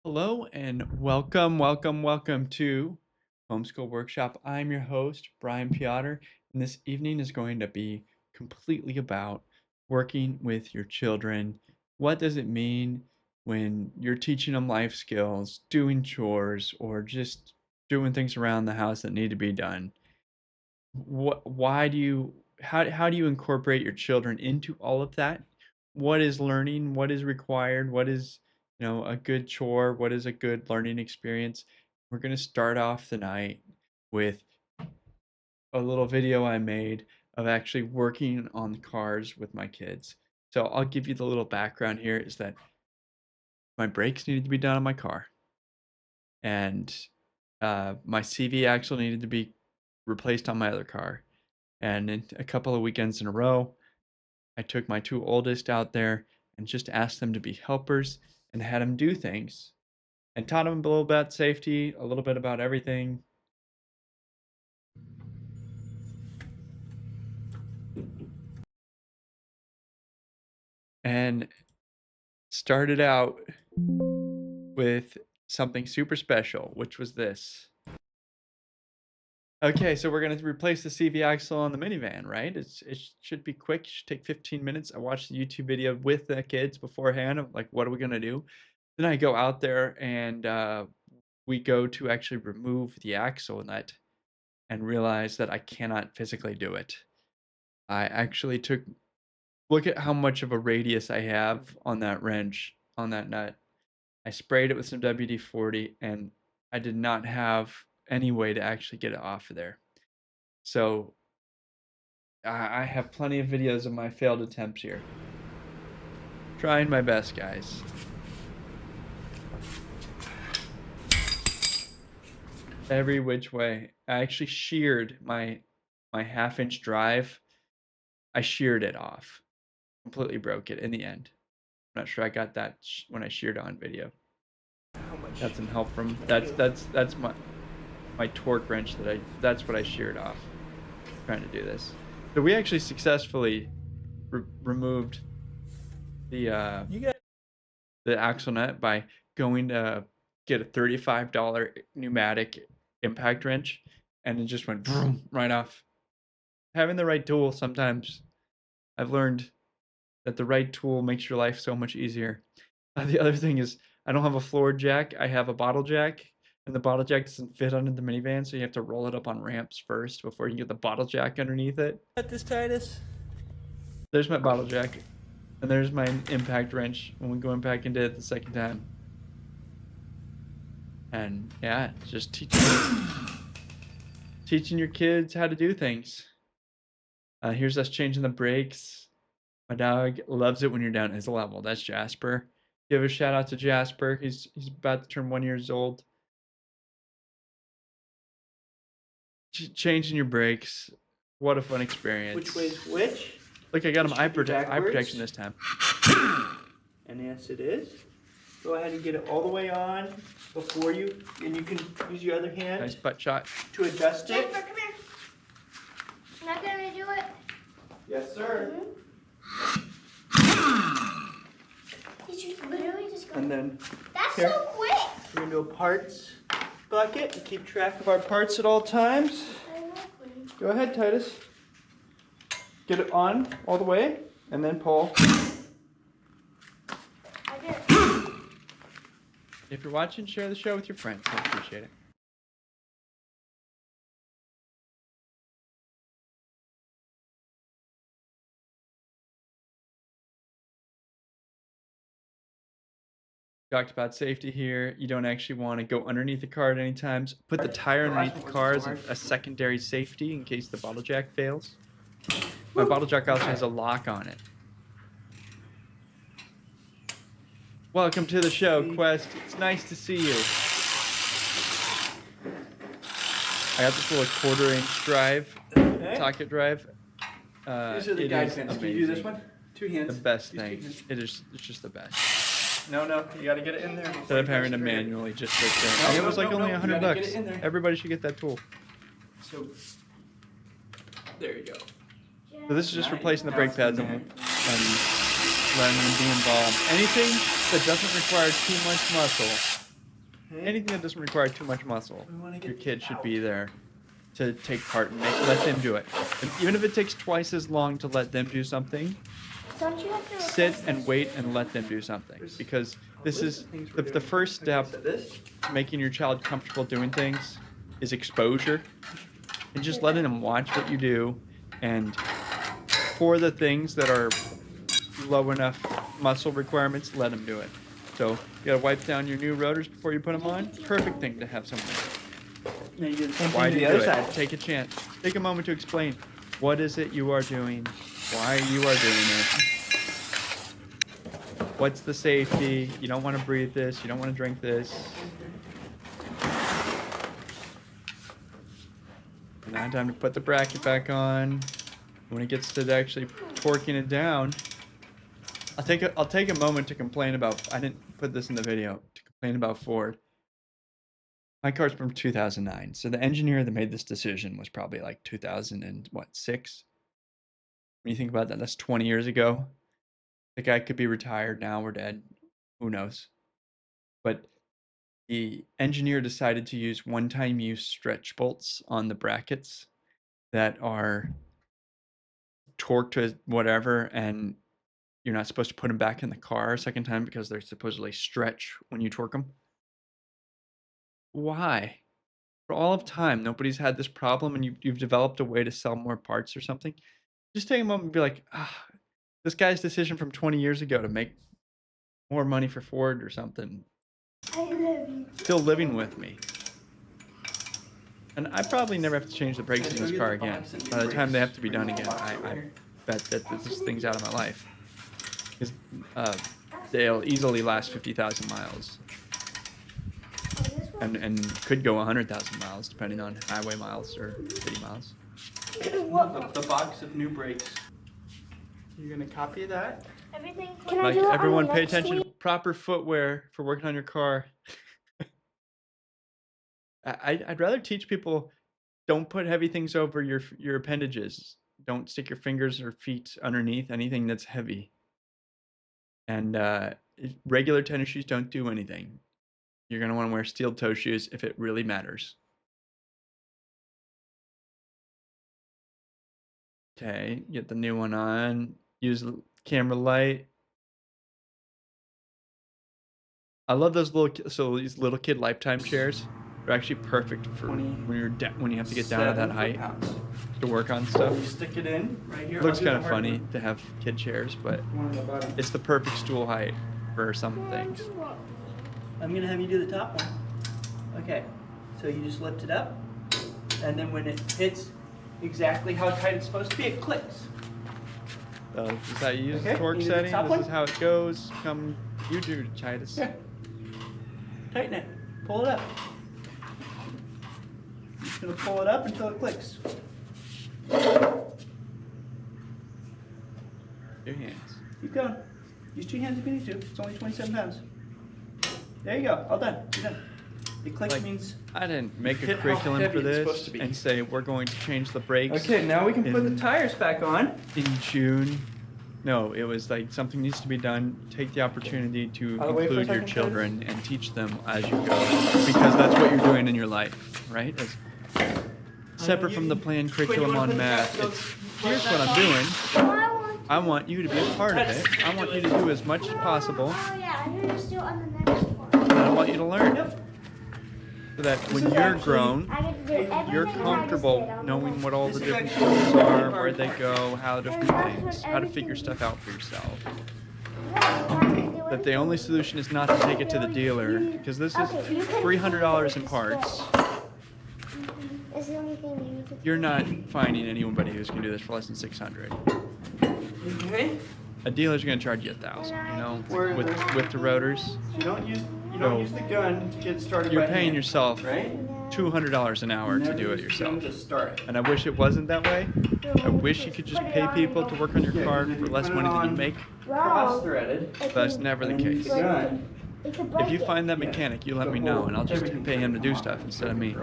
Hello and welcome to Homeschool Workshop. I'm your host, Brian Piotr, and this evening is going to be completely about working with your children. What does it mean when you're teaching them life skills, doing chores, or just doing things around the house that need to be done? Why do you, how do you incorporate your children into all of that? What is learning? What is required? What is, a good chore? What is a good learning experience? We're going to start off the night with a little video I made of actually working on the cars with my kids. So I'll give you the little background here is that my brakes needed to be done on my car, and my CV axle needed to be replaced on my other car. And in a couple of weekends in a row, I took my two oldest out there and just asked them to be helpers and had them do things and taught them a little about safety, a little bit about everything. And started out with something super special, which was this. Okay, so we're going to replace the CV axle on the minivan, right? It should be quick. It should take 15 minutes. I watched the YouTube video with the kids beforehand of like, what are we going to do? Then I go out there and we go to actually remove the axle nut and realize that I cannot physically do it. I actually look at how much of a radius I have on that wrench, on that nut. I sprayed it with some WD-40 and I did not have any way to actually get it off of there. So I have plenty of videos of my failed attempts here. Trying my best, guys. Every which way. I actually sheared my half-inch drive. I sheared it off. Completely broke it in the end. I'm not sure I got that when I sheared on video. Got some help from that's my torque wrench that's what I sheared off trying to do this. So we actually successfully removed the axle nut by going to get a $35 pneumatic impact wrench, and it just went boom, right off. Having the right tool, sometimes I've learned that the right tool makes your life so much easier. The other thing is I don't have a floor jack. I have a bottle jack, and the bottle jack doesn't fit under the minivan, so you have to roll it up on ramps first before you get the bottle jack underneath it. Got this, Titus? There's my bottle jack, and there's my impact wrench when we go back and did it the second time. And yeah, just teaching your kids how to do things. Here's us changing the brakes. My dog loves it when you're down at his level. That's Jasper. Give a shout out to Jasper. He's about to turn 1 year old. Changing your brakes. What a fun experience. Which way's which? Look, I got him eye protection this time. And yes, it is. Go ahead and get it all the way on before you, and you can use your other hand. Nice butt shot. To adjust it. Jennifer, come here. Not gonna do it? Yes, sir. Did you literally just go? And then That's here. so quick. We're gonna do a parts bucket and keep track of our parts at all times. I know, Quinn. Go ahead, Titus. Get it on all the way, and then pull. I did it. If you're watching, share the show with your friends. I appreciate it. Talked about safety here. You don't actually want to go underneath the car at any times. Put the tire underneath the car as a secondary safety in case the bottle jack fails. My bottle jack also has a lock on it. Welcome to the show, Quest. It's nice to see you. I got this little 1/4-inch drive, socket drive. These are the guide pins. Can you do this one? 2 hands. The best thing. It's just the best. No, you gotta get it in there. Instead of having to manually just sit there. And it was like only $100. Everybody should get that tool. So, there you go. So this is just replacing the brake pads and letting them be involved. Anything that doesn't require too much muscle anything that doesn't require too much muscle, We wanna your get kid should out. be there to take part and let them do it. And even if it takes twice as long to let them do something, Don't you have to sit replace and this? wait and let them do something. There's Because a this list is of things we're the doing. first Okay, step so this. to making your child comfortable doing things is exposure. And just letting them watch what you do. And for the things that are low enough muscle requirements, let them do it. So you gotta wipe down your new rotors before you put them on. Perfect thing to have someone do. Now you do the same Why thing do to you the do other it? side. Take a chance. Take a moment to explain what is it you are doing, why you are doing it. What's the safety? You don't want to breathe this. You don't want to drink this. Now time to put the bracket back on. When it gets to actually torquing it down, I'll take a moment to complain about. I didn't put this in the video to complain about Ford. My car's from 2009, so the engineer that made this decision was probably like 2006. When you think about that, that's 20 years ago. The guy could be retired now or dead. Who knows? But the engineer decided to use one-time use stretch bolts on the brackets that are torqued to whatever, and you're not supposed to put them back in the car a second time because they're supposedly stretch when you torque them. Why? For all of time, nobody's had this problem, and you've developed a way to sell more parts or something. Just take a moment and be like, this guy's decision from 20 years ago to make more money for Ford or something, I love you. still living with me. And I probably never have to change the brakes in Show this you car the again. box and new By the time they have brakes. to be Bring done the again, box over I here. bet that this thing's out of my life. Because they'll easily last 50,000 miles. And could go 100,000 miles depending on highway miles or city miles. The box of new brakes. You're gonna copy that. Everything. Like, everyone pay attention. Proper footwear for working on your car. I'd rather teach people, don't put heavy things over your appendages. Don't stick your fingers or feet underneath anything that's heavy. And regular tennis shoes don't do anything. You're going to want to wear steel toe shoes if it really matters. Okay, get the new one on. Use the camera light. I love those these little kid lifetime chairs. They're actually perfect for when you have to get down to that height to work on stuff. You stick it in right here. It looks I'll do kind the of hard funny one. to have kid chairs, but One on the bottom. it's the perfect stool height for some things. I'm gonna have you do the top one. Okay, so you just lift it up, and then when it hits exactly how tight it's supposed to be, it clicks. So this is how you use the Okay, torque you do the setting. top This one? is how it goes. Come, you do, Titus. Yeah. Tighten it. Pull it up. You're just gonna pull it up until it clicks. Your hands. Keep going. Use 2 hands if you need to. It's only 27 pounds. There you go. All done. You're done. It clicks Like, means. I didn't make a Hit how curriculum heavy for it's this supposed to be. and say we're going to change the brakes Okay, now we can put the in- tires back on. in June. No, it was like something needs to be done. Take the opportunity to Out of the way for a include your second, children and teach them as you go, because that's what you're doing in your life, right? Separate from the planned curriculum on math, it's here's what I'm doing. I want you to be a part of it. I want you to do as much as possible, Oh yeah, I'm gonna just do it on the next one. and I want you to learn. Yep. So that when is you're actually- grown, I get to do everything you're I just comfortable did on the knowing next what all This the is different actually schools the are, hard where they part. go, how to do And that's things, what how to figure everything stuff out for yourself. one. That the only solution is not to take it to the dealer, because this is $300 in parts. It's the only thing you need to You're not finding anybody who's going to do this for less than $600. Okay. A dealer's going to charge you $1,000, you know, with the rotors. You don't use No. the gun to get started. You're by paying hand, yourself right? $200 an hour to Never do it use the gun yourself. to start. And I wish it wasn't that way. I wish you could just pay people to work on your car for less money than you make, Cross-threaded. but that's never the And use case. the gun. If you find that mechanic, you let me know, and I'll just pay him to do stuff instead of me.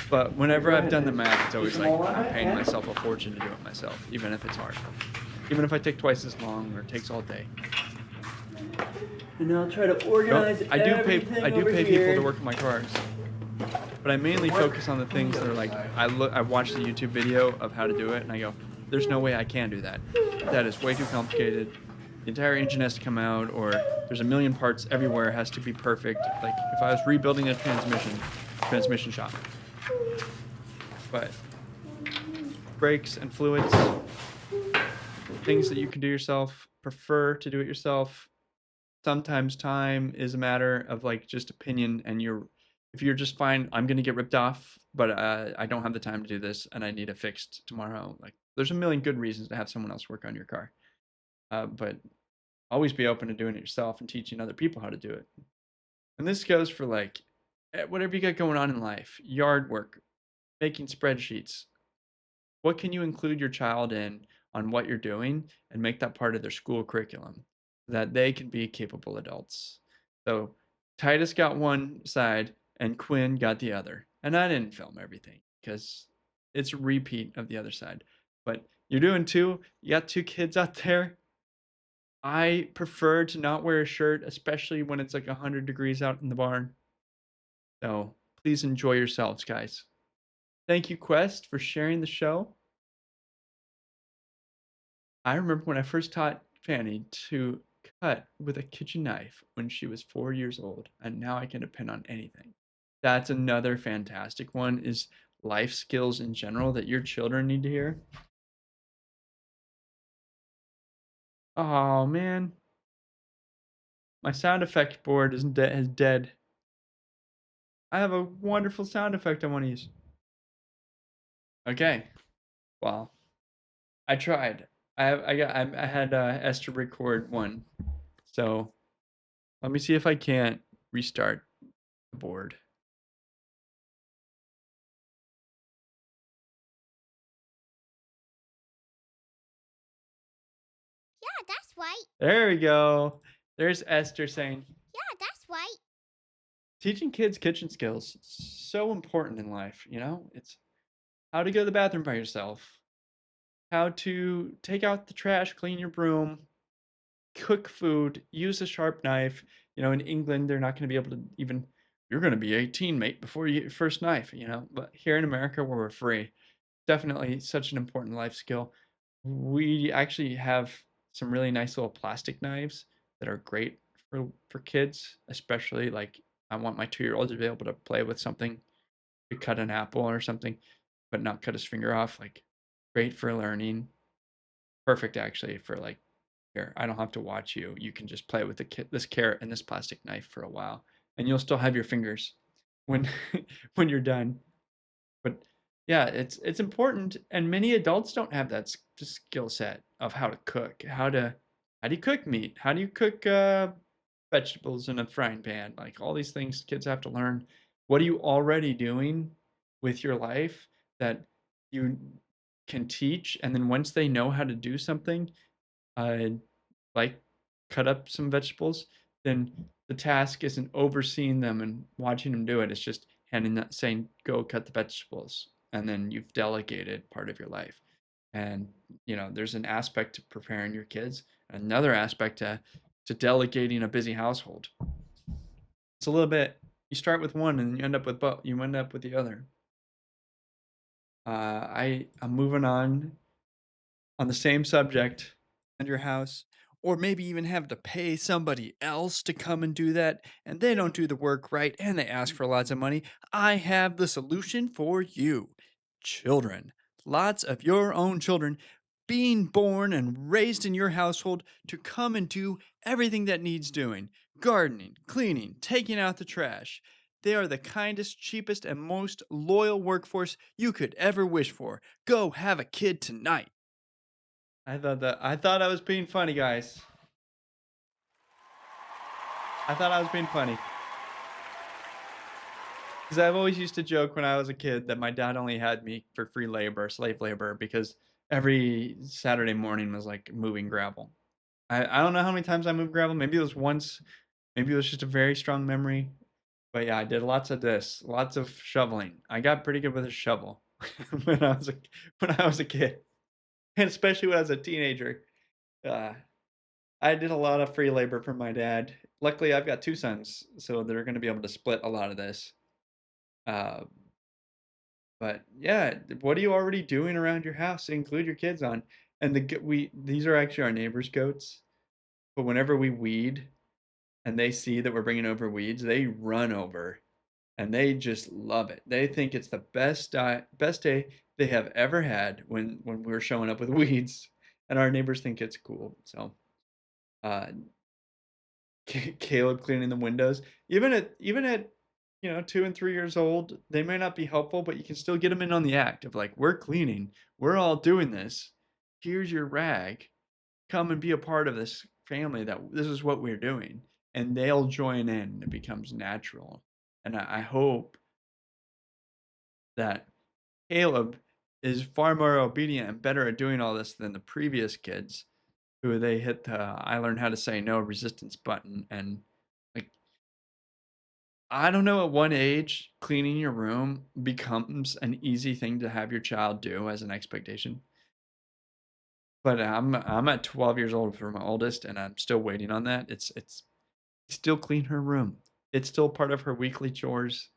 But whenever I've done the math, it's always like I'm paying myself a fortune to do it myself, even if it's hard. Even if I take twice as long or it takes all day. And now I'll try to Nope. organize everything I do over pay here. people to work on my cars. But I mainly focus on the things that are like I watch the YouTube video of how to do it and I go, there's no way I can do that. That is way too complicated. The entire engine has to come out, or there's a million parts everywhere, has to be perfect. Like if I was rebuilding a transmission shop. But brakes and fluids, things that you can do yourself, prefer to do it yourself. Sometimes time is a matter of like just opinion, and if you're just fine, I'm gonna get ripped off, but I don't have the time to do this and I need it fixed tomorrow. Like there's a million good reasons to have someone else work on your car. But always be open to doing it yourself and teaching other people how to do it. And this goes for like whatever you got going on in life, yard work, making spreadsheets. What can you include your child in on what you're doing and make that part of their school curriculum so that they can be capable adults? So Titus got one side and Quinn got the other. And I didn't film everything because it's a repeat of the other side. But you're doing two, you got two kids out there. I prefer to not wear a shirt, especially when it's like 100 degrees out in the barn. So please enjoy yourselves, guys. Thank you, Quest, for sharing the show. I remember when I first taught Fanny to cut with a kitchen knife when she was 4 years old, and now I can depend on anything. That's another fantastic one, is life skills in general that your children need to hear. Oh man, my sound effect board is dead. I have a wonderful sound effect I want to use. Okay, well, I tried. I had Esther record one, so let me see if I can't restart the board. Yeah, that's right. There we go. There's Esther saying, Yeah, that's right. teaching kids kitchen skills is so important in life, you know? It's how to go to the bathroom by yourself, how to take out the trash, clean your broom, cook food, use a sharp knife. You know, in England, they're not going to be able to even, you're going to be 18, mate, before you get your first knife, you know? But here in America, where we're free, definitely such an important life skill. We actually have some really nice little plastic knives that are great for kids, especially like I want my 2-year-old to be able to play with something to cut an apple or something, but not cut his finger off. Like great for learning. Perfect actually for like, here, I don't have to watch you. You can just play with this carrot and this plastic knife for a while, and you'll still have your fingers when when you're done. But yeah, it's important, and many adults don't have that skill set of how to cook. How do you cook meat? How do you cook vegetables in a frying pan? Like all these things kids have to learn. What are you already doing with your life that you can teach? And then once they know how to do something, uh, like cut up some vegetables, then the task isn't overseeing them and watching them do it. It's just handing that saying, go cut the vegetables. And then you've delegated part of your life. And, you know, there's an aspect to preparing your kids, another aspect to delegating a busy household. It's a little bit, you start with one and you end up with both, you end up with the other. I'm moving on the same subject and your house, or maybe even have to pay somebody else to come and do that, and they don't do the work right and they ask for lots of money, I have the solution for you. Children. Lots of your own children being born and raised in your household to come and do everything that needs doing: gardening, cleaning, taking out the trash. They are the kindest, cheapest, and most loyal workforce you could ever wish for. Go have a kid tonight. I thought I was being funny, guys. I thought I was being funny. Because I've always used to joke when I was a kid that my dad only had me for free labor, slave labor, because every Saturday morning was like moving gravel. I don't know how many times I moved gravel. Maybe it was once. Maybe it was just a very strong memory. But yeah, I did lots of this, lots of shoveling. I got pretty good with a shovel when I was a kid, and especially when I was a teenager. Uh, I did a lot of free labor for my dad, luckily I've got two sons, so they're going to be able to split a lot of this. Uh, but yeah, what are you already doing around your house to include your kids on? And these are actually our neighbors' goats. But whenever we weed and they see that we're bringing over weeds, they run over and they just love it. They think it's the best day they have ever had when we're showing up with weeds, and our neighbors think it's cool. So, uh, Caleb cleaning the windows, even at 2 and 3 years old, they may not be helpful, but you can still get them in on the act of like, we're cleaning, we're all doing this. Here's your rag. Come and be a part of this family that this is what we're doing, and they'll join in. It becomes natural, and I hope that Caleb is far more obedient and better at doing all this than the previous kids who they hit the I learned how to say no resistance button. And like, I don't know, at one age cleaning your room becomes an easy thing to have your child do as an expectation. But I'm at 12 years old for my oldest, and I'm still waiting on that. It's still clean her room. It's still part of her weekly chores.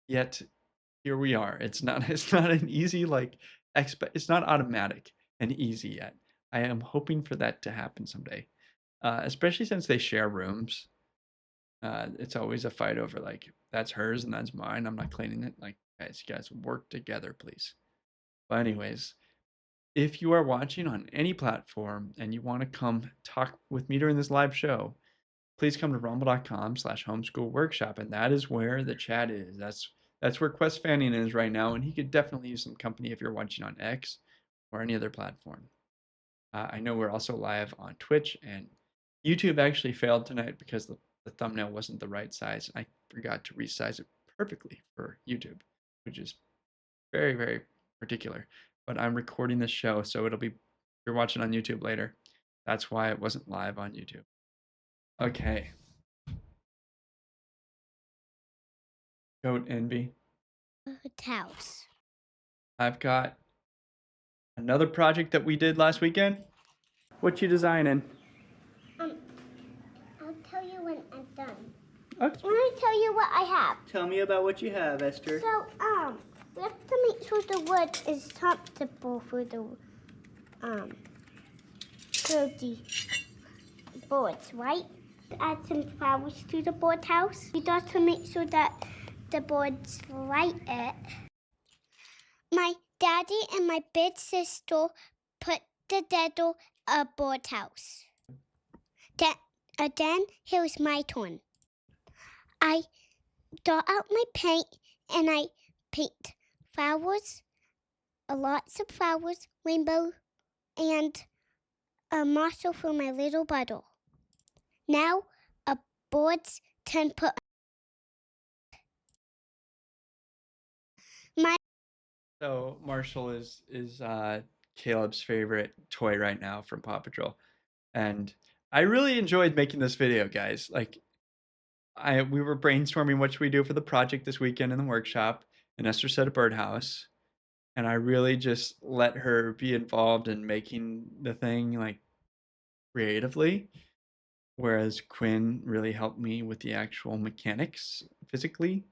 Yet here we are. It's not an easy like it's not automatic and easy yet. I am hoping for that to happen someday. Especially since they share rooms. It's always a fight over like that's hers and that's mine. I'm not cleaning it. Like guys, you guys work together, please. But anyways, if you are watching on any platform and you want to come talk with me during this live show, please come to rumble.com/homeschool workshop, and that is where the chat is. That's where Quest Fanning is right now, and he could definitely use some company if you're watching on X or any other platform. I know we're also live on Twitch, and YouTube actually failed tonight because the thumbnail wasn't the right size. I forgot to resize it perfectly for YouTube, which is very, very particular. But I'm recording this show, so it'll be, if you're watching on YouTube later, that's why it wasn't live on YouTube. Okay. Goat Envy. House. I've got another project that we did last weekend. What you designing? Um, I'll tell you when I'm done. Okay. Let me tell you what I have. Tell me about what you have, Esther. So, we have to make sure the wood is comfortable for the boards, right? Add some flowers to the board house. We got to make sure that the boards light it. My daddy and my big sister put the deadle a board house. Then here's my turn. I draw out my paint and I paint flowers, lots of flowers, rainbow, and a mussel for my little bottle. Now a board's can put my. So Marshall is Caleb's favorite toy right now from Paw Patrol, and I really enjoyed making this video, guys. Like, we were brainstorming what should we do for the project this weekend in the workshop, and Esther said a birdhouse, and I really just let her be involved in making the thing like creatively, whereas Quinn really helped me with the actual mechanics physically.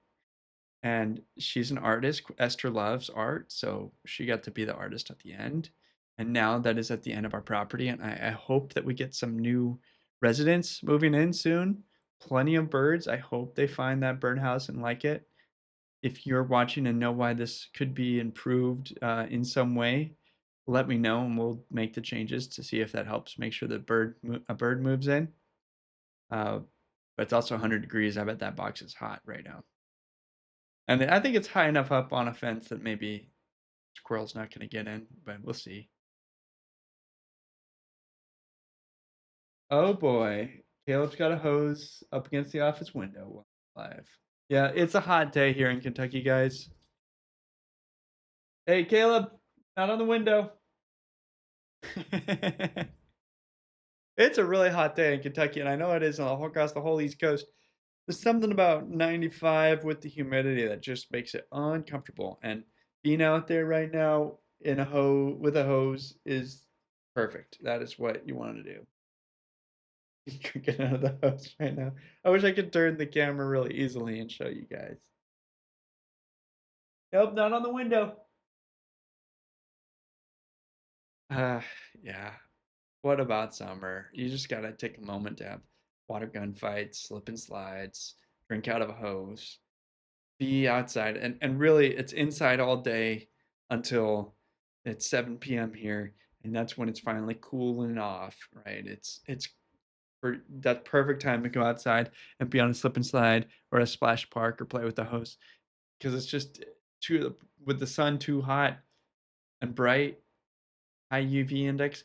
And she's an artist. Esther loves art, so she got to be the artist at the end. And now that is at the end of our property, and I hope that we get some new residents moving in soon. Plenty of birds. I hope they find that birdhouse and like it. If you're watching and know why this could be improved in some way, let me know, and we'll make the changes to see if that helps make sure that a bird moves in. But it's also 100 degrees. I bet that box is hot right now. And I think it's high enough up on a fence that maybe squirrel's not going to get in, but we'll see. Oh boy, Caleb's got a hose up against the office window live. Yeah, it's a hot day here in Kentucky, guys. Hey, Caleb, not on the window. It's a really hot day in Kentucky, and I know it is across the whole East Coast. There's something about 95 with the humidity that just makes it uncomfortable. And being out there right now in with a hose is perfect. That is what you want to do. He's drinking out of the hose right now. I wish I could turn the camera really easily and show you guys. Nope, not on the window. Uh, yeah. What about summer? You just gotta take a moment to have water gun fights, slip and slides, drink out of a hose, be outside, and really it's inside all day until it's 7 p.m. here, and that's when it's finally cooling off, right? It's for that perfect time to go outside and be on a slip and slide or a splash park or play with the hose because it's just too with the sun too hot and bright, high UV index,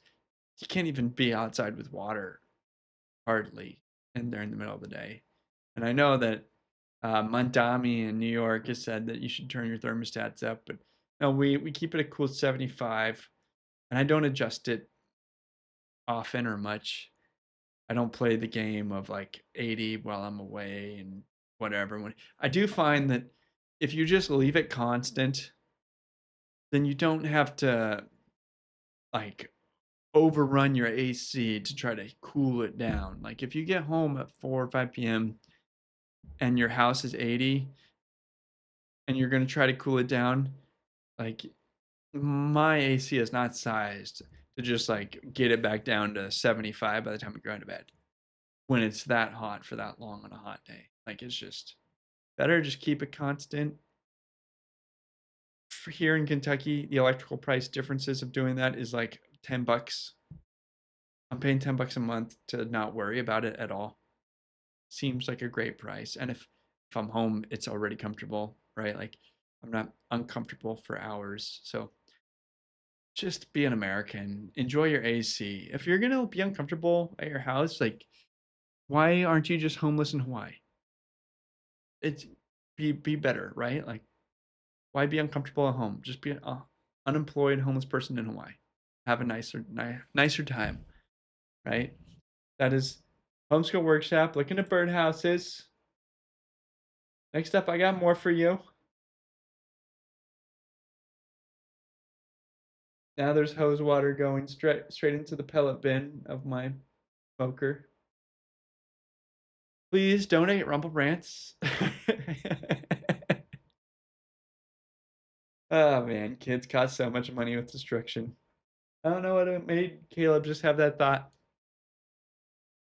you can't even be outside with water hardly in there in the middle of the day. And I know that Mondami in New York has said that you should turn your thermostats up, but no, we keep it a cool 75, and I don't adjust it often or much. I don't play the game of like 80 while I'm away and whatever. When I do find that if you just leave it constant, then you don't have to like overrun your AC to try to cool it down. Like if you get home at 4 or 5 p.m. and your house is 80 and you're going to try to cool it down, like my AC is not sized to just like get it back down to 75 by the time we go into bed when it's that hot for that long on a hot day. Like it's just better just keep it constant. For here in Kentucky, the electrical price differences of doing that is like $10. I'm paying $10 a month to not worry about it at all. Seems like a great price. And if I'm home, it's already comfortable, right? Like I'm not uncomfortable for hours. So just be an American. Enjoy your AC. If you're gonna be uncomfortable at your house, like why aren't you just homeless in Hawaii? It's be better, right? Like why be uncomfortable at home? Just be an unemployed homeless person in Hawaii. Have a nicer time, right? That is Homeschool Workshop. Looking at birdhouses. Next up, I got more for you. Now there's hose water going straight into the pellet bin of my smoker. Please donate Rumble Rants. Oh man, kids cost so much money with destruction. I don't know what made Caleb just have that thought,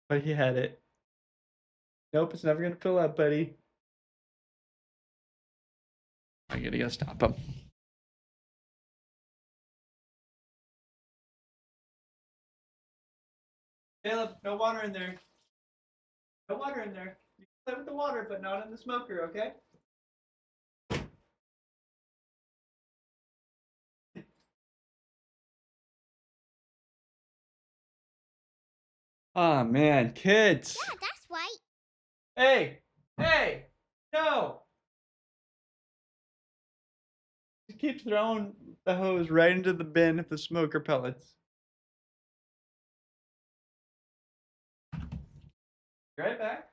but he had it. Nope, it's never gonna fill up, buddy. I gotta go stop him. Caleb, no water in there. No water in there. You can play with the water, but not in the smoker, okay? Oh man, kids. Yeah, that's right. Hey, hey, no. He keeps throwing the hose right into the bin of the smoker pellets. Right back.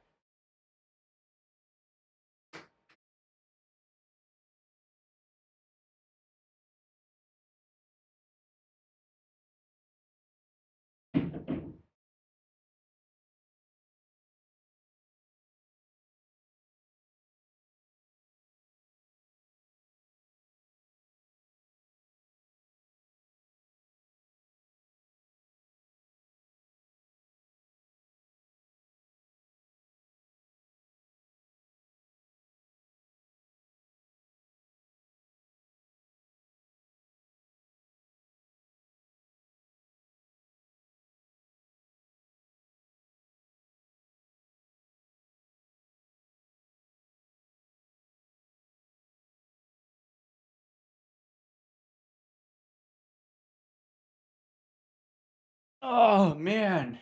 Oh man.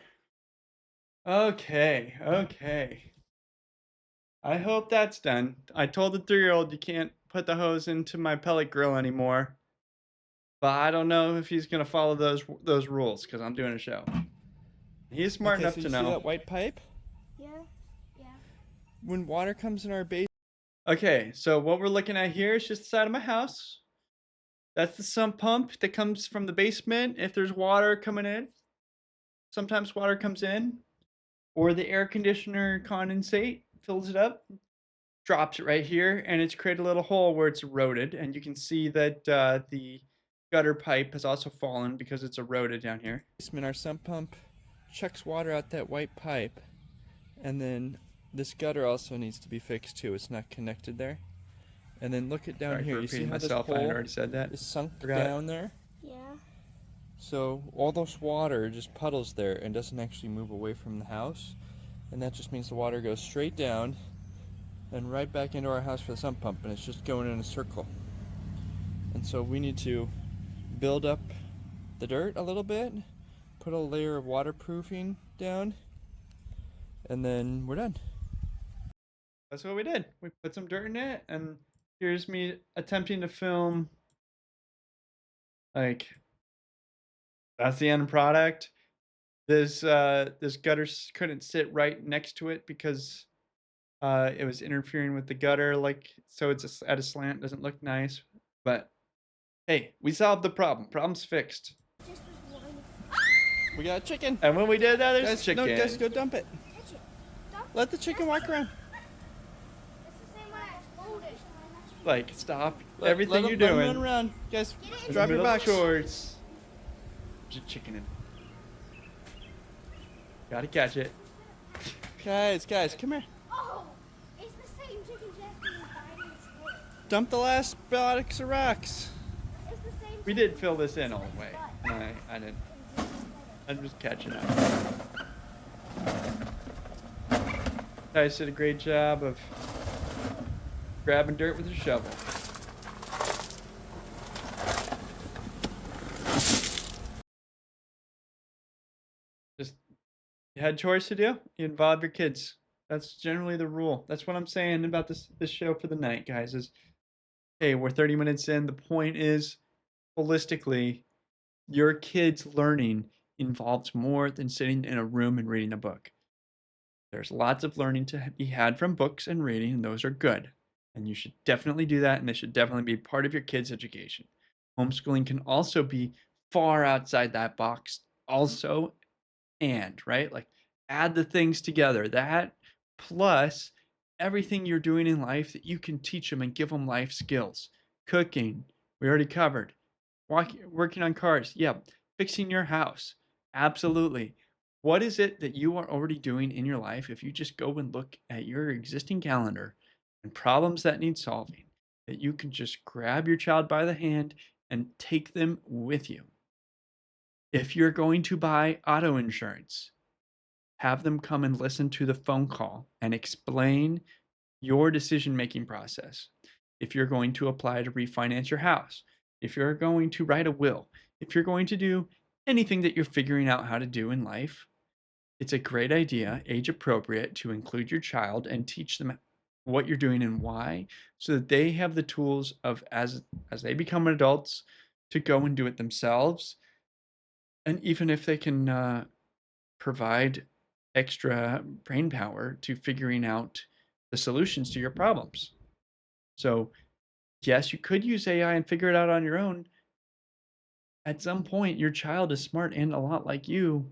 Okay, okay. I hope that's done. I told the 3-year-old you can't put the hose into my pellet grill anymore. But I don't know if he's gonna follow those rules because I'm doing a show. He's smart enough so to you see know. that white pipe? Yeah, yeah. When water comes in our basement. Okay, so what we're looking at here is just the side of my house. That's the sump pump that comes from the basement. If there's water coming in, sometimes water comes in. or the air conditioner condensate fills it up, drops it right here, and it's created a little hole where it's eroded, and you can see that the gutter pipe has also fallen because it's eroded down here. Our sump pump chucks water out that white pipe, and then this gutter also needs to be fixed too. It's not connected there. And then look at down Sorry here. for You see repeating how this myself. I had hole already said that. is sunk Forgot. down there? Yeah. So all those water just puddles there and doesn't actually move away from the house. And that just means the water goes straight down and right back into our house for the sump pump, and it's just going in a circle. And so we need to build up the dirt a little bit, put a layer of waterproofing down, and then we're done. That's what we did. We put some dirt in it, and here's me attempting to film. Like, that's the end product. This gutter couldn't sit right next to it because it was interfering with the gutter. Like, so it's at a slant. Doesn't look nice. But hey, we solved the problem. Problem's fixed. We got a chicken. And when we did that, there's Guys, a chicken. no, guys, go dump it. Let the chicken walk around. Like, stop Let everything him- you're let him doing. run around. Guys, In drop the your middle of box. shorts. There's a chicken in. Gotta catch it. Guys, come here. Oh, it's the same chicken Jeffrey was biting his foot. Dump the last box of rocks. It's the same. We did fill this in all the way. And I didn't. I'm just catching up. Guys did a great job of grabbing dirt with a shovel. Just, you had chores to do, you involve your kids. That's generally the rule. That's what I'm saying about this show for the night, guys, is hey, we're 30 minutes in. The point is, holistically, your kids learning involves more than sitting in a room and reading a book. There's lots of learning to be had from books and reading, and those are good. And you should definitely do that, and they should definitely be part of your kids' education. Homeschooling can also be far outside that box, also, and, right? Like, add the things together. That plus everything you're doing in life that you can teach them and give them life skills. Cooking, we already covered. Working on cars, yeah. Fixing your house, absolutely. What is it that you are already doing in your life if you just go and look at your existing calendar and problems that need solving, that you can just grab your child by the hand and take them with you? If you're going to buy auto insurance, have them come and listen to the phone call and explain your decision-making process. If you're going to apply to refinance your house, if you're going to write a will, if you're going to do anything that you're figuring out how to do in life, it's a great idea, age appropriate, to include your child and teach them what you're doing and why, so that they have the tools of as they become adults to go and do it themselves. And even if they can provide extra brain power to figuring out the solutions to your problems. So, yes, you could use AI and figure it out on your own. At some point, your child is smart and a lot like you.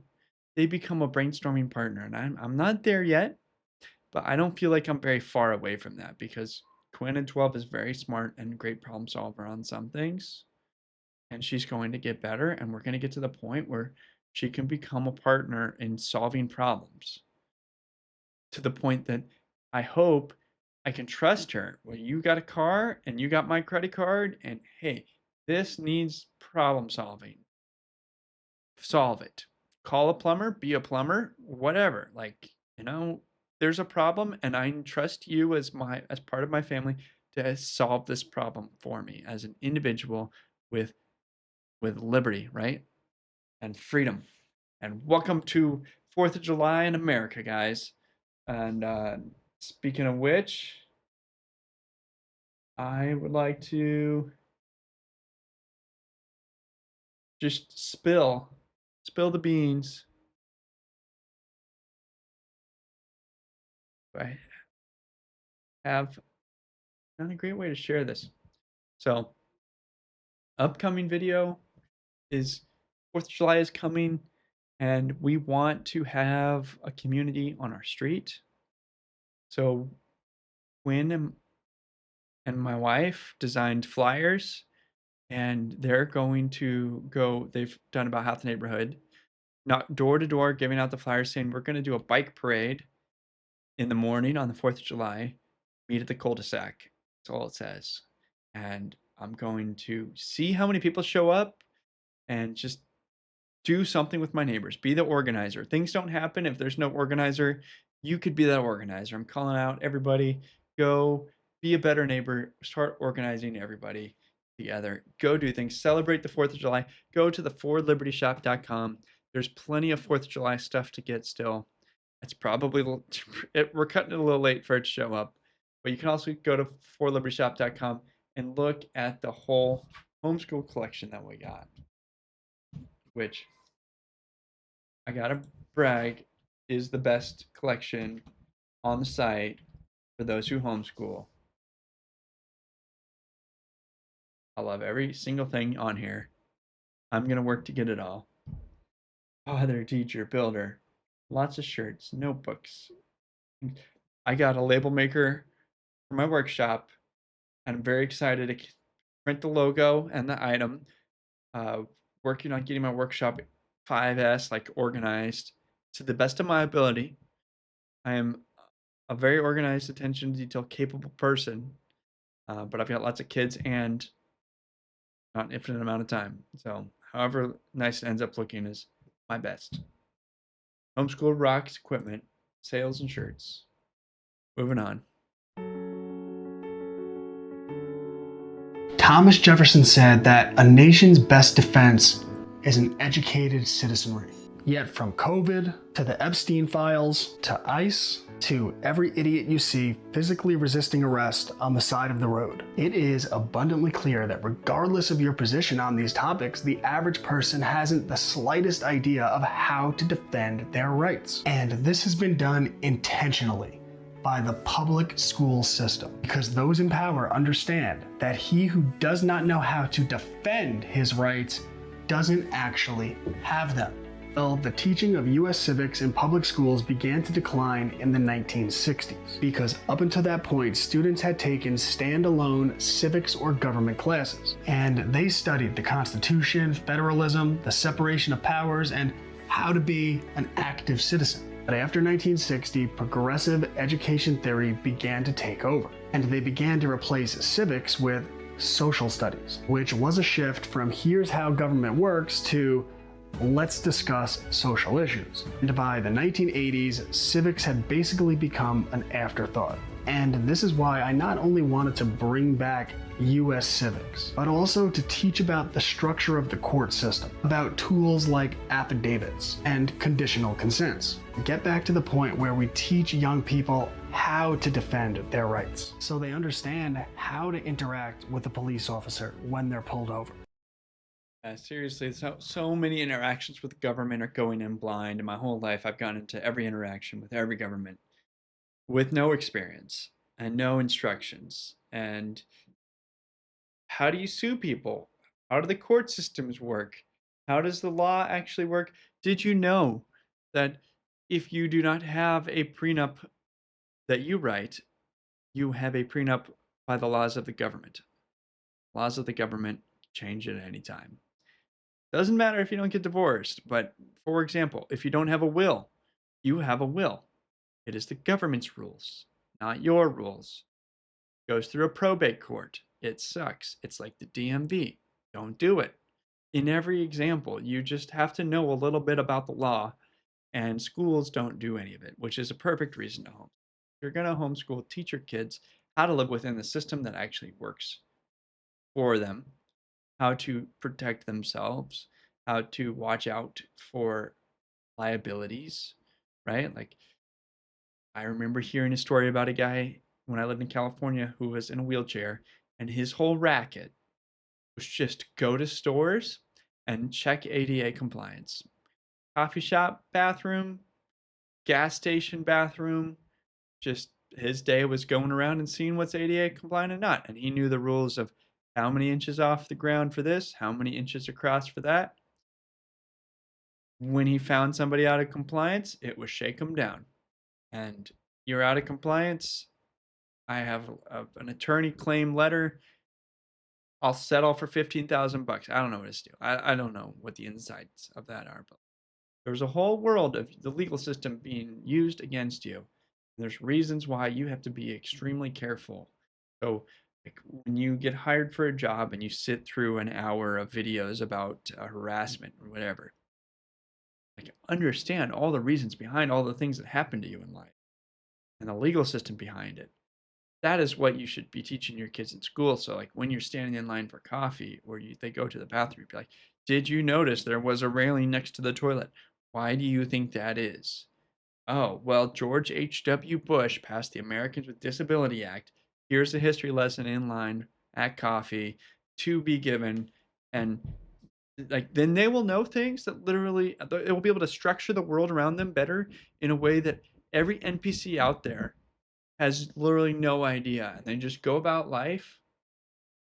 They become a brainstorming partner. And I'm not there yet, but I don't feel like I'm very far away from that because Quinn at 12 is very smart and a great problem solver on some things. And she's going to get better. And we're going to get to the point where she can become a partner in solving problems to the point that I hope I can trust her. Well, you got a car and you got my credit card, and hey, this needs problem solving. Solve it. Call a plumber, be a plumber, whatever. Like, there's a problem and I trust you as part of my family to solve this problem for me as an individual with liberty, right? And freedom. And welcome to 4th of July in America, guys. And speaking of which, I would like to just spill the beans. I have not a great way to share this. So, upcoming video is 4th of July is coming, and we want to have a community on our street. So Quinn and my wife designed flyers, and they're going to go. They've done about half the neighborhood, not door to door, giving out the flyers saying we're going to do a bike parade in the morning on the 4th of July. Meet at the cul-de-sac. That's all it says. And I'm going to see how many people show up and just do something with my neighbors. Be the organizer. Things don't happen if there's no organizer. You could be that organizer. I'm calling out everybody. Go be a better neighbor. Start organizing everybody together. Go do things. Celebrate the 4th of July. Go to the FordLibertyShop.com. There's plenty of 4th of July stuff to get still. It's probably we're cutting it a little late for it to show up, but you can also go to FordLibertyShop.com and look at the whole homeschool collection that we got, which I gotta brag is the best collection on the site for those who homeschool. I love every single thing on here. I'm gonna work to get it all. Father, teacher, builder, lots of shirts, notebooks. I got a label maker for my workshop, and I'm very excited to print the logo and the item. Uh, Working on getting my workshop 5S like organized to the best of my ability. I am a very organized, attention to detail capable person, but I've got lots of kids and not an infinite amount of time. So, however nice it ends up looking is my best. Homeschool rocks equipment, sales, and shirts. Moving on. Thomas Jefferson said that a nation's best defense is an educated citizenry. Yet from COVID to the Epstein files to ICE to every idiot you see physically resisting arrest on the side of the road, it is abundantly clear that regardless of your position on these topics, the average person hasn't the slightest idea of how to defend their rights. And this has been done intentionally by the public school system, because those in power understand that he who does not know how to defend his rights doesn't actually have them. Well, the teaching of U.S. civics in public schools began to decline in the 1960s, because up until that point, students had taken standalone civics or government classes, and they studied the Constitution, federalism, the separation of powers, and how to be an active citizen. But after 1960, progressive education theory began to take over, and they began to replace civics with social studies, which was a shift from here's how government works to let's discuss social issues. And by the 1980s, civics had basically become an afterthought. And this is why I not only wanted to bring back US civics, but also to teach about the structure of the court system, about tools like affidavits and conditional consents. Get back to the point where we teach young people how to defend their rights, so they understand how to interact with a police officer when they're pulled over. Seriously, so many interactions with the government are going in blind. In my whole life, I've gone into every interaction with every government with no experience and no instructions. And how do you sue people? How do the court systems work? How does the law actually work? Did you know that if you do not have a prenup that you write, you have a prenup by the laws of the government? Laws of the government change at any time. Doesn't matter if you don't get divorced, but for example, if you don't have a will, you have a will. It is the government's rules, not your rules. Goes through a probate court. It sucks. It's like the DMV. Don't do it. In every example, you just have to know a little bit about the law, and schools don't do any of it, which is a perfect reason to homeschool. If you're going to homeschool, teach your kids how to live within the system that actually works for them, how to protect themselves, how to watch out for liabilities, right? Like, I remember hearing a story about a guy when I lived in California who was in a wheelchair, and his whole racket was just go to stores and check ADA compliance. Coffee shop bathroom, gas station bathroom, just his day was going around and seeing what's ADA compliant and not. And he knew the rules of how many inches off the ground for this, how many inches across for that. when he found somebody out of compliance, it was shake them down. And you're out of compliance. I have an attorney claim letter. I'll settle for 15,000 bucks. I don't know what it's do. I don't know what the insides of that are, but there's a whole world of the legal system being used against you. There's reasons why you have to be extremely careful. So, like when you get hired for a job and you sit through an hour of videos about harassment or whatever, like understand all the reasons behind all the things that happen to you in life and the legal system behind it. That is what you should be teaching your kids in school. So, like when you're standing in line for coffee or they go to the bathroom, be like, "Did you notice there was a railing next to the toilet? Why do you think that is?" Oh, well, George H.W. Bush passed the Americans with Disability Act. Here's a history lesson in line at coffee to be given. And like then they will know things that literally it will be able to structure the world around them better in a way that every NPC out there has literally no idea. And they just go about life.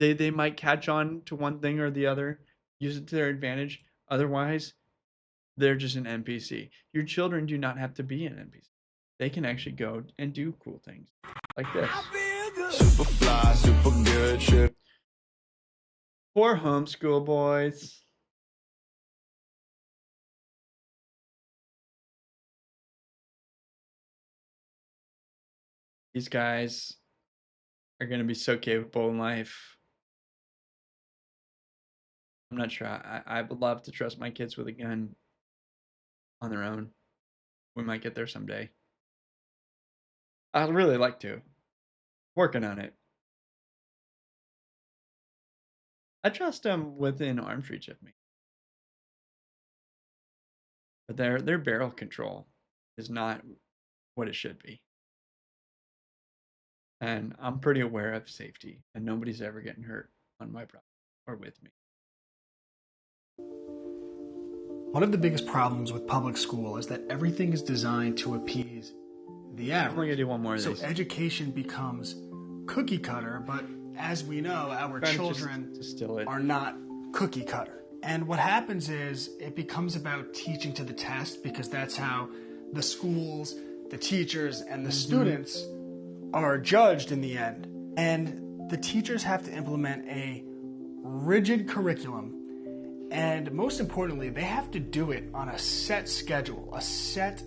They might catch on to one thing or the other, use it to their advantage. Otherwise, they're just an NPC. Your children do not have to be an NPC. They can actually go and do cool things like this. Super fly, super good shit. Poor homeschool boys. These guys are going to be so capable in life. I'm not sure. I would love to trust my kids with a gun on their own. We might get there someday. I'd really like to. Working on it. I trust them within arm's reach of me. But their barrel control is not what it should be. And I'm pretty aware of safety, and nobody's ever getting hurt on my property or with me. One of the biggest problems with public school is that everything is designed to appease the I'm average. only gonna do one more of So these. education becomes cookie cutter, but as we know, our Trying to children just distill it. are not cookie cutter. And what happens is it becomes about teaching to the test because that's how the schools, the teachers, and the students are judged in the end. And the teachers have to implement a rigid curriculum. And most importantly, they have to do it on a set schedule, a set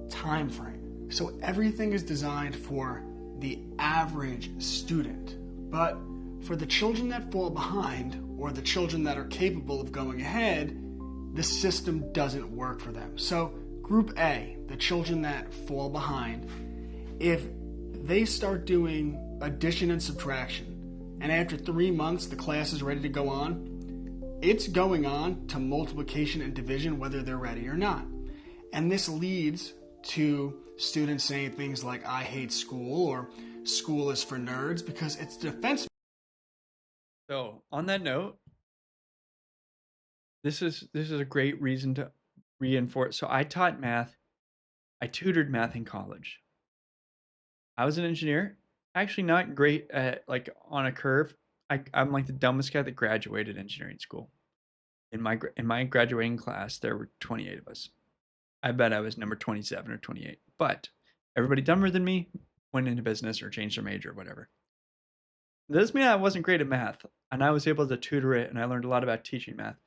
time frame. So everything is designed for the average student. But for the children that fall behind, or the children that are capable of going ahead, the system doesn't work for them. So Group A, the children that fall behind, if they start doing addition and subtraction, and after 3 months the class is ready to go on, it's going on to multiplication and division whether they're ready or not. And this leads to students saying things like, I hate school, or school is for nerds, because it's defense. So on that note, this is a great reason to reinforce. So I taught math. I tutored math in college. I was an engineer, actually not great at like on a curve. I'm like the dumbest guy that graduated engineering school. In my graduating class, there were 28 of us. I bet I was number 27 or 28. But everybody dumber than me went into business or changed their major or whatever. This means I wasn't great at math, and I was able to tutor it, and I learned a lot about teaching math.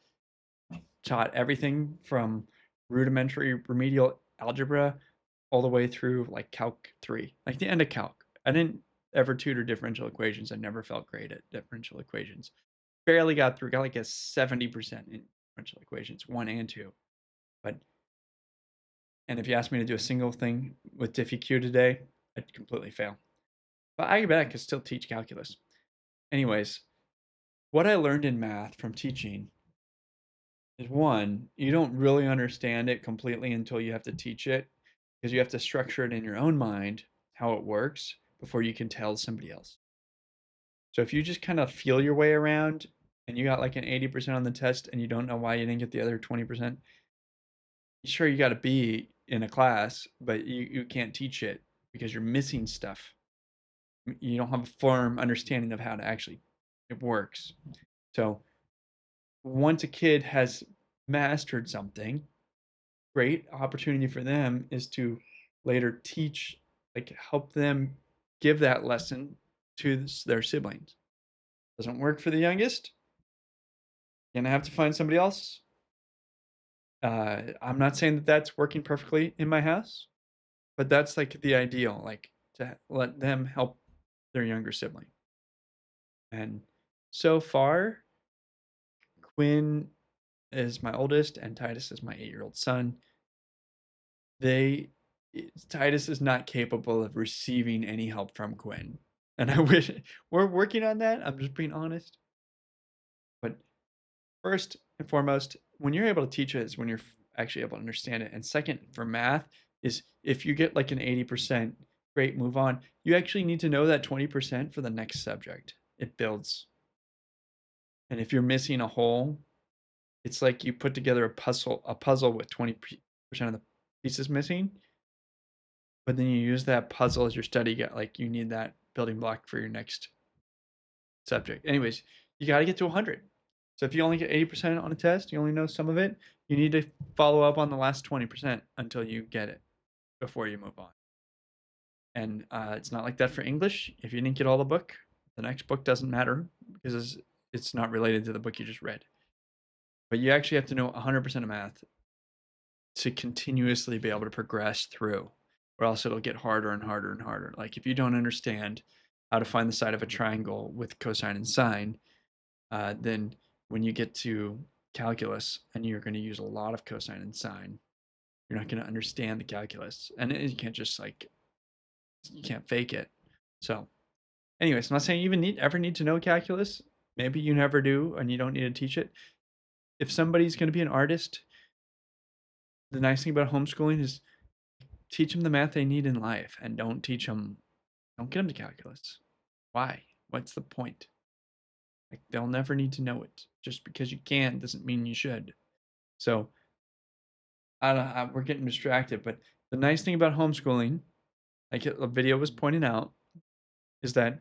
Taught everything from rudimentary remedial algebra all the way through like Calc 3, like the end of Calc. I didn't ever tutor differential equations. I never felt great at differential equations. Barely got through, got like a 70% in differential equations, 1 and 2. And if you asked me to do a single thing with DiffyQ today, I'd completely fail. But I bet I could still teach calculus. Anyways, what I learned in math from teaching is one, you don't really understand it completely until you have to teach it, because you have to structure it in your own mind how it works before you can tell somebody else. So if you just kind of feel your way around and you got like an 80% on the test and you don't know why you didn't get the other 20%, sure you got to be in a class, but you can't teach it because you're missing stuff. You don't have a firm understanding of how to actually it works. So once a kid has mastered something, great opportunity for them is to later teach, like help them give that lesson to their siblings. Doesn't work for the youngest. Gonna have to find somebody else. I'm not saying that that's working perfectly in my house, but that's like the ideal, like to let them help their younger sibling. And so far, Quinn is my oldest, and Titus is my 8-year-old son. They Titus is not capable of receiving any help from Quinn, and I wish we're working on that. I'm just being honest. But first and foremost, when you're able to teach it is when you're actually able to understand it. And second, for math, is if you get like an 80%, great, move on. You actually need to know that 20% for the next subject. It builds. And if you're missing a hole, it's like you put together a puzzle with 20% of the pieces missing, but then you use that puzzle as your study guide. Like you need that building block for your next subject. Anyways, you got to get to 100. So if you only get 80% on a test, you only know some of it, you need to follow up on the last 20% until you get it before you move on. And it's not like that for English. If you didn't get all the book, the next book doesn't matter because it's not related to the book you just read. But you actually have to know 100% of math to continuously be able to progress through, or else it'll get harder and harder and harder. Like if you don't understand how to find the side of a triangle with cosine and sine, then when you get to calculus and you're going to use a lot of cosine and sine, you're not going to understand the calculus, and you can't just like you can't fake it. So, anyways, I'm not saying you even ever need to know calculus. Maybe you never do, and you don't need to teach it. If somebody's going to be an artist, the nice thing about homeschooling is teach them the math they need in life, and don't get them to calculus. Why? What's the point? Like they'll never need to know it. Just because you can doesn't mean you should. So we're getting distracted, but the nice thing about homeschooling, like a video was pointing out, is that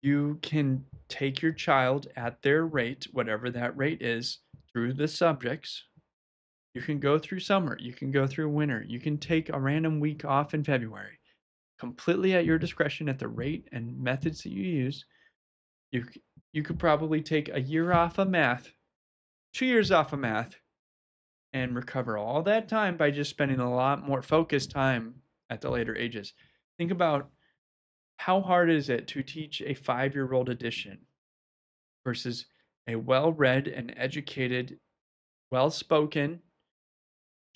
you can take your child at their rate, whatever that rate is, through the subjects. You can go through summer, you can go through winter, you can take a random week off in February, completely at your discretion at the rate and methods that you use. You you could probably take a year off of math, 2 years off of math, and recover all that time by just spending a lot more focused time at the later ages. Think about how hard is it to teach a 5-year-old addition versus a well-read and educated, well-spoken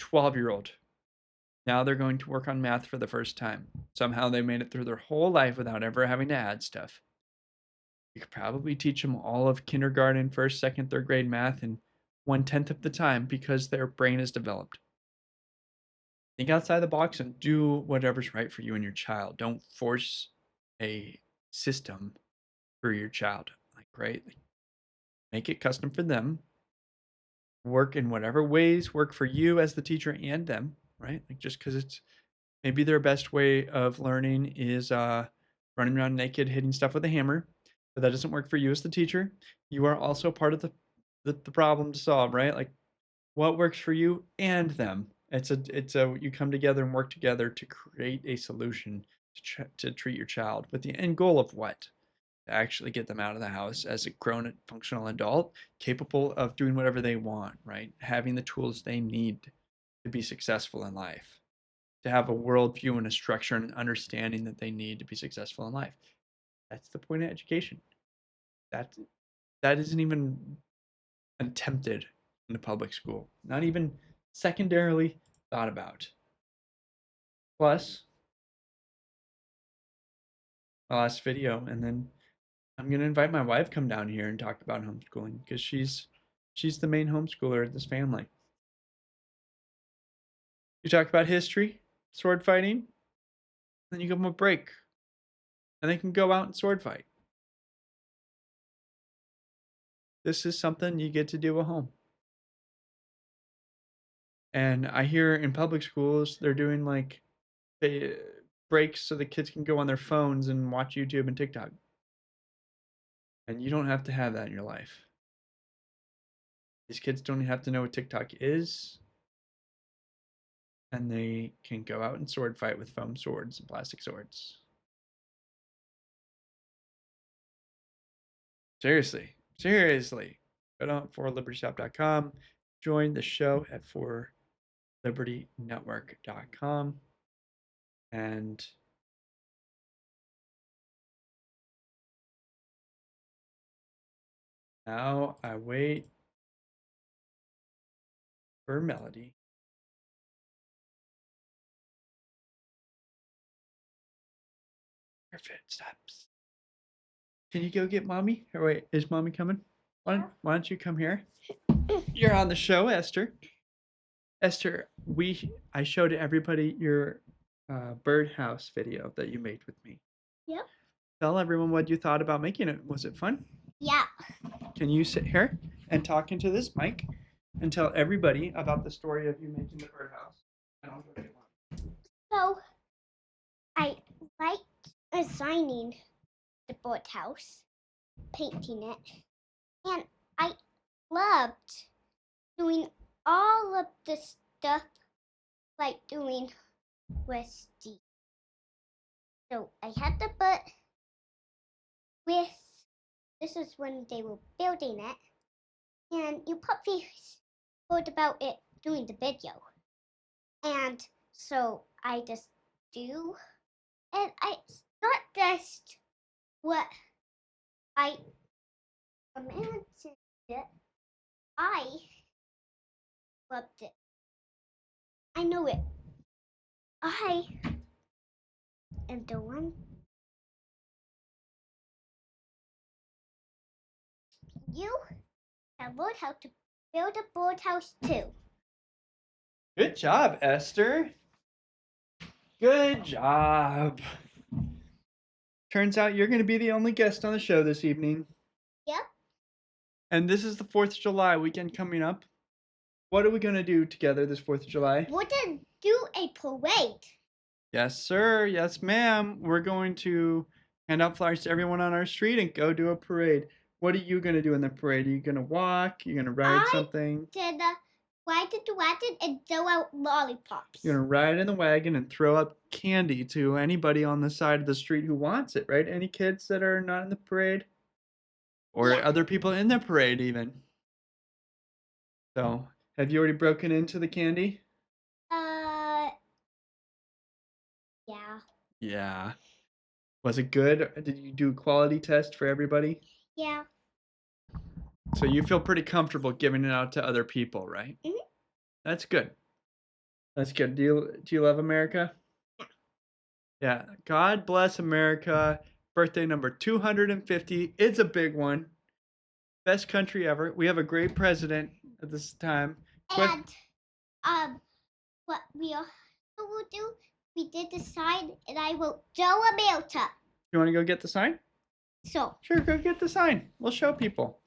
12-year-old. Now they're going to work on math for the first time. Somehow they made it through their whole life without ever having to add stuff. You could probably teach them all of kindergarten, first, second, third grade math in 1/10 of the time because their brain is developed. Think outside the box and do whatever's right for you and your child. Don't force a system for your child. Like, right? Make it custom for them. Work in whatever ways work for you as the teacher and them, right? Like just because it's maybe their best way of learning is running around naked, hitting stuff with a hammer, but that doesn't work for you as the teacher. You are also part of the problem to solve, right? Like what works for you and them. It's a you come together and work together to create a solution to treat your child with the end goal of what? To actually get them out of the house as a grown functional adult capable of doing whatever they want, right? Having the tools they need to be successful in life, to have a worldview and a structure and an understanding that they need to be successful in life. That's the point of education. That that isn't even attempted in the public school, not even secondarily thought about. Plus, my last video, and then I'm gonna invite my wife come down here and talk about homeschooling because she's the main homeschooler at this family. You talk about history, sword fighting, then you give them a break, and they can go out and sword fight. This is something you get to do at home. And I hear in public schools they're doing like breaks so the kids can go on their phones and watch YouTube and TikTok. And you don't have to have that in your life. These kids don't have to know what TikTok is. and they can go out and sword fight with foam swords and plastic swords. Seriously. Go to forlibertyshop.com. Join the show at forlibertynetwork.com. And now I wait for Melody. Her footsteps. Can you go get mommy? Or wait, is mommy coming? Why don't you come here? You're on the show, Esther. Esther, I showed everybody your birdhouse video that you made with me. Yep. Tell everyone what you thought about making it. Was it fun? Yeah. Can you sit here and talk into this mic and tell everybody about the story of you making the birdhouse? And I'll go get one. So, I liked designing the birdhouse, painting it, and I loved doing all of the stuff like doing with Steve. So I had the book with, this is when they were building it, and you probably heard about it during the video. And so I just do, and it's not just what I imagined it, I loved it. I know it. I am the one. You have learned how to build a birdhouse too. Good job, Esther. Good job. Turns out you're going to be the only guest on the show this evening. Yep. And this is the 4th of July weekend coming up. What are we going to do together this 4th of July? We're gonna do a parade. Yes, sir. Yes, ma'am. We're going to hand out flyers to everyone on our street and go do a parade. What are you going to do in the parade? Are you going to walk? Are you going to ride something? Did ride the wagon and throw out lollipops. You're going to ride in the wagon and throw out candy to anybody on the side of the street who wants it, right? Any kids that are not in the parade? Or other people in the parade even. So, have you already broken into the candy? Yeah. Yeah. Was it good? Did you do a quality test for everybody? Yeah. So you feel pretty comfortable giving it out to other people, right? Mhm. That's good. That's good. Do you love America? Yeah. God bless America. Birthday number 250. It's a big one. Best country ever. We have a great president at this time. And what we also will do, we did the sign and I wrote Joe America. You want to go get the sign? So Sure, go get the sign. We'll show people.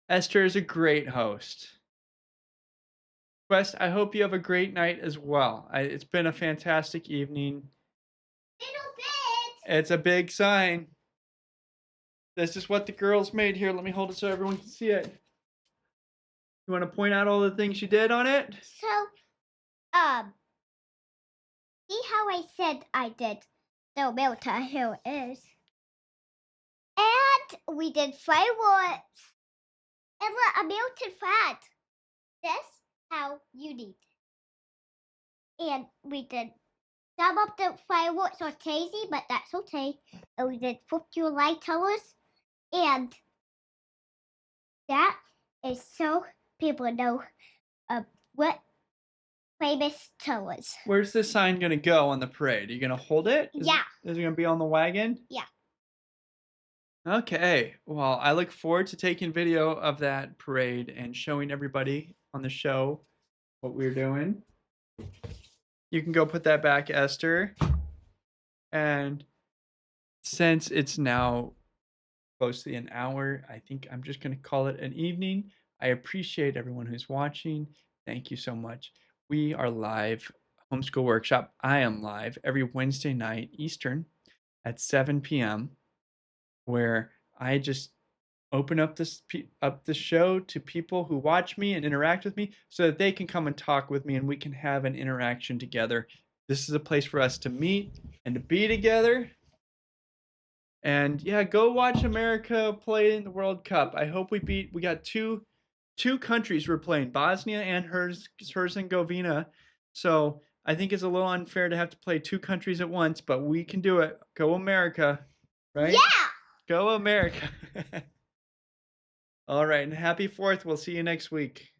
Esther is a great host. Quest, I hope you have a great night as well. It's been a fantastic evening. little bit. It's a big sign. This is what the girls made here. Let me hold it so everyone can see it. You want to point out all the things you did on it? So see how I said I did the America, here it is. And we did fireworks and the American flag. That's how you need it. And we did some of the fireworks are crazy, but that's okay. And we did 4th of July colors, and that is so people know what famous colors. Where's this sign going to go on the parade? Are you going to hold it? Is Yeah. Is it going to be on the wagon? Yeah. Okay. Well, I look forward to taking video of that parade and showing everybody on the show what we're doing. You can go put that back, Esther. And since it's now close to an hour, I think I'm just going to call it an evening. I appreciate everyone who's watching. Thank you so much. We are live, Homeschool Workshop. I am live every Wednesday night Eastern at 7 p.m., where I just open up this show to people who watch me and interact with me so that they can come and talk with me and we can have an interaction together. This is a place for us to meet and to be together. And yeah, go watch America play in the World Cup. I hope we got two countries we're playing, Bosnia and Herzegovina. So I think it's a little unfair to have to play two countries at once, but we can do it. Go America, right? Yeah! Go America. All right, and happy 4th. We'll see you next week.